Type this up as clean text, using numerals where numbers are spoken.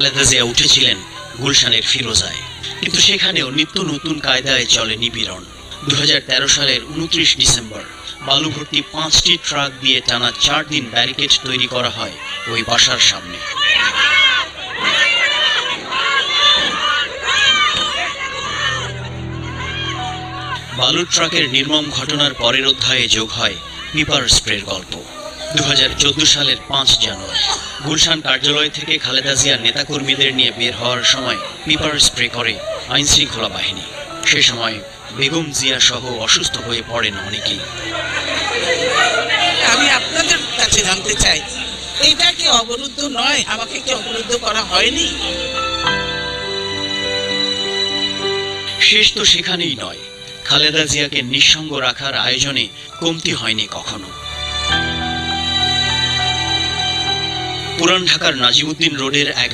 খালেদা জিয়া উঠেছিলেন গুলশানের ফিরোজায়, কিন্তু সেখানেও নিত্য নতুন কায়দায় চলে নিপীড়ন। 2013 সালের 29 ডিসেম্বর বালু ভর্তি 5টি ট্রাক দিয়ে টানা 4 দিন ব্যারিকেড তৈরি করা হয় ওই বাসার সামনে। বালুর ট্রাকের নির্মম ঘটনার পরের অধ্যায়ে যোগ হয় পেপার স্প্রের গল্প। 2014 সালের 5 জানুয়ারি গুলশান কার্যালয় থেকে খালেদা জিয়ার নেতাকর্মীদের নিয়ে বের হওয়ার সময় পেপার স্প্রে করে আইনশৃঙ্খলা বাহিনী। সে সময় বেগম জিয়া সহ অসুস্থ হয়ে পড়েন অনেকেই। আমি আপনাদের কাছে জানতে চাই, এটা কি অবরুদ্ধ নয়? আমাকে কি অবরুদ্ধ করা হয়নি? শেষ তো সেখানেই নয়, খালেদা জিয়াকে নিঃসঙ্গ রাখার আয়োজনে কমতি হয়নি কখনো। পুরান ঢাকার নাজিমউদ্দিন রোডের এক